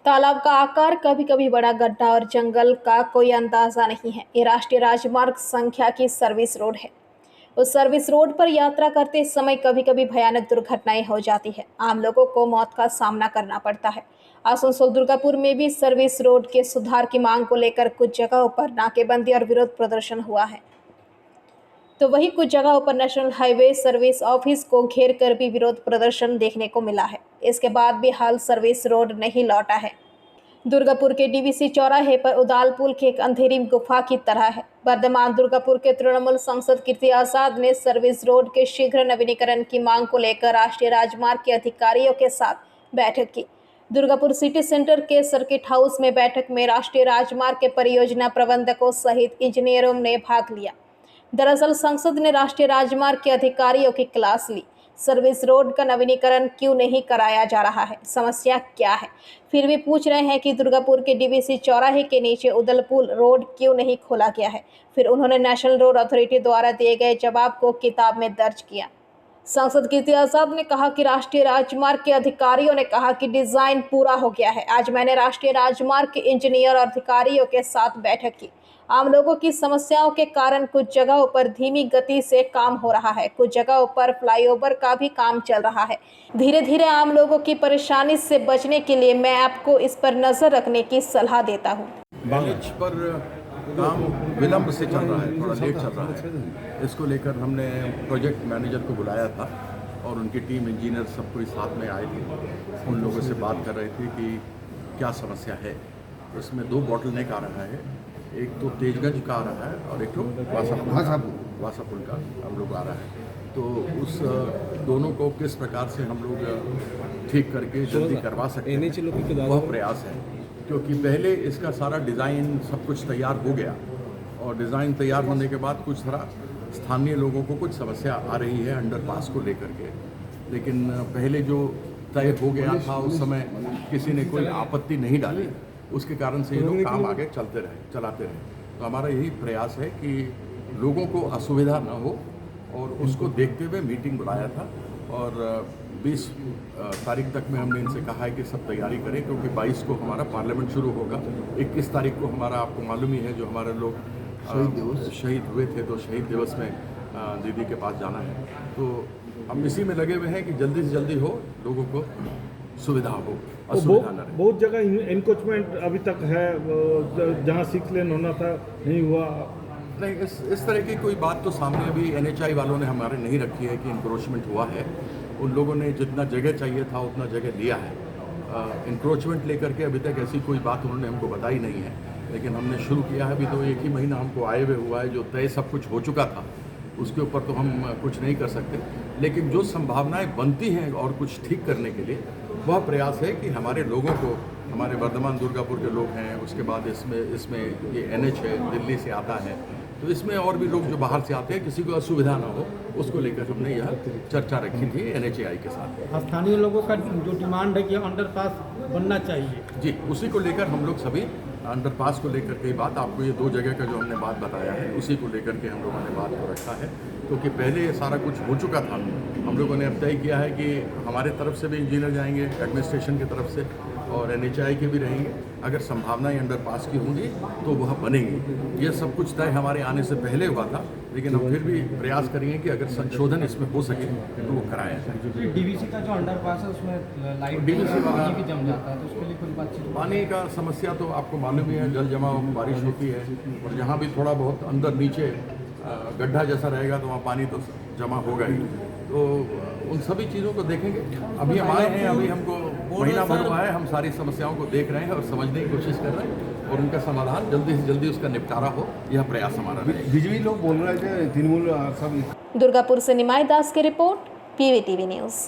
तालाब का आकार, कभी कभी बड़ा गड्ढा और जंगल का कोई अंदाजा नहीं है। ये राष्ट्रीय राजमार्ग संख्या की सर्विस रोड है। उस सर्विस रोड पर यात्रा करते समय कभी कभी भयानक दुर्घटनाएं हो जाती है। आम लोगों को मौत का सामना करना पड़ता है। आसनसोल दुर्गापुर में भी सर्विस रोड के सुधार की मांग को लेकर कुछ जगहों पर नाकेबंदी और विरोध प्रदर्शन हुआ है, तो वहीं कुछ जगहों पर नेशनल हाईवे सर्विस ऑफिस को घेर कर भी विरोध प्रदर्शन देखने को मिला है। इसके बाद भी हाल सर्विस रोड नहीं लौटा है। दुर्गापुर के डीवीसी चौराहे पर उदाल पुल की एक अंधेरी गुफा की तरह है। वर्धमान दुर्गापुर के तृणमूल सांसद कीर्ति आजाद ने सर्विस रोड के शीघ्र नवीनीकरण की मांग को लेकर राष्ट्रीय राजमार्ग के अधिकारियों के साथ बैठक की। दुर्गापुर सिटी सेंटर के सर्किट हाउस में बैठक में राष्ट्रीय राजमार्ग के परियोजना प्रबंधकों सहित इंजीनियरों ने भाग लिया। दरअसल सांसद ने राष्ट्रीय राजमार्ग के अधिकारियों की क्लास ली। सर्विस रोड का नवीनीकरण क्यों नहीं कराया जा रहा है, समस्या क्या है? फिर भी पूछ रहे हैं कि दुर्गापुर के डीवीसी चौराहे के नीचे उदलपुल रोड क्यों नहीं खोला गया है। फिर उन्होंने नेशनल रोड अथॉरिटी द्वारा दिए गए जवाब को किताब में दर्ज किया। सांसद कीर्ति आजाद ने कहा कि राष्ट्रीय राजमार्ग के अधिकारियों ने कहा कि डिजाइन पूरा हो गया है। आज मैंने राष्ट्रीय राजमार्ग के इंजीनियर और अधिकारियों के साथ बैठक की। आम लोगों की समस्याओं के कारण कुछ जगहों पर धीमी गति से काम हो रहा है, कुछ जगहों पर फ्लाईओवर का भी काम चल रहा है। धीरे धीरे आम लोगों की परेशानी से बचने के लिए मैं आपको इस पर नजर रखने की सलाह देता हूँ। पर काम विलंब से चल रहा है, थोड़ा लेट चल रहा है। इसको लेकर हमने प्रोजेक्ट मैनेजर को बुलाया था और उनकी टीम इंजीनियर सब कोई साथ में आए थे। उन लोगों से बात कर रहे थे कि क्या समस्या है। इसमें दो बॉटलनेक आ रहा है, एक तो तेजगंज का आ रहा है और एक तो वासापुल का हम लोग आ रहा है। तो उस दोनों को किस प्रकार से हम लोग ठीक करके जल्दी करवा सकते हैं, वह प्रयास है। क्योंकि पहले इसका सारा डिज़ाइन सब कुछ तैयार हो गया और डिज़ाइन तैयार होने के बाद कुछ तरह स्थानीय लोगों को कुछ समस्या आ रही है अंडरपास को लेकर के। लेकिन पहले जो तय हो गया था उस समय किसी ने कोई आपत्ति नहीं डाली, उसके कारण से ये लोग काम आगे चलाते रहे। तो हमारा यही प्रयास है कि लोगों को असुविधा न हो और उसको देखते हुए मीटिंग बुलाया था। और 20 तारीख तक में हमने इनसे कहा है कि सब तैयारी करें, क्योंकि 22 को हमारा पार्लियामेंट शुरू होगा। 21 तारीख को हमारा, आपको मालूम ही है, जो हमारे लोग शहीद हुए थे, तो शहीद दिवस में दीदी के पास जाना है। तो हम इसी में लगे हुए हैं कि जल्दी से जल्दी हो, लोगों को सुविधा हो, असुविधा न रहे। बहुत जगह एनक्रोचमेंट अभी तक है, जहाँ 6 लेन होना था नहीं हुआ। नहीं, इस तरह की कोई बात तो सामने अभी NHI वालों ने हमारे नहीं रखी है कि इंक्रोचमेंट हुआ है। उन लोगों ने जितना जगह चाहिए था उतना जगह लिया है। इंक्रोचमेंट लेकर के अभी तक ऐसी कोई बात उन्होंने हमको बताई नहीं है। लेकिन हमने शुरू किया है, अभी तो 1 ही महीना हमको आए हुए हुआ है। जो तय सब कुछ हो चुका था उसके ऊपर तो हम कुछ नहीं कर सकते, लेकिन जो संभावनाएं बनती हैं और कुछ ठीक करने के लिए, वह प्रयास है कि हमारे लोगों को, हमारे वर्धमान दुर्गापुर के लोग हैं, उसके बाद इसमें ये NH है, दिल्ली से आता है, तो इसमें और भी लोग जो बाहर से आते हैं, किसी को असुविधा ना हो, उसको लेकर हमने यह चर्चा रखी थी NHAI के साथ। स्थानीय लोगों का जो डिमांड है कि अंडरपास बनना चाहिए, जी, उसी को लेकर हम लोग सभी अंडरपास को लेकर के बात, आपको ये 2 जगह का जो हमने बात बताया है, उसी को लेकर के हम लोगों ने बात को रखा है। क्योंकि पहले ये सारा कुछ हो चुका था। हम लोगों ने अब तय किया है कि हमारे तरफ से भी इंजीनियर जाएंगे, एडमिनिस्ट्रेशन की तरफ से, और NHI के भी रहेंगे। अगर संभावनाएं अंडरपास की होंगी तो वह बनेंगी। ये सब कुछ तय हमारे आने से पहले हुआ था, लेकिन हम फिर भी प्रयास करेंगे कि अगर संशोधन इसमें हो सके तो वो कराया जाए। डीवीसी का जो अंडरपास है उसमें लाइट DVC पानी भी जम जाता है, तो उसके लिए कोई बातचीत? पानी का समस्या तो आपको मालूम ही है, जल जमाव, बारिश होती है, और जहाँ भी थोड़ा बहुत अंदर नीचे गड्ढा जैसा रहेगा तो वहाँ पानी तो जमा होगा ही। तो उन सभी चीज़ों को देखेंगे। अभी हम आए हैं, अभी हमको महीना भर हुआ है, हम सारी समस्याओं को देख रहे हैं और समझने की कोशिश कर रहे हैं, और उनका समाधान जल्दी से जल्दी उसका निपटारा हो, यह प्रयास हमारा रहेगा। बिजली लोग बोल रहे थे तृणमूल सब। दुर्गापुर से निमाई दास की रिपोर्ट, PVTV न्यूज़।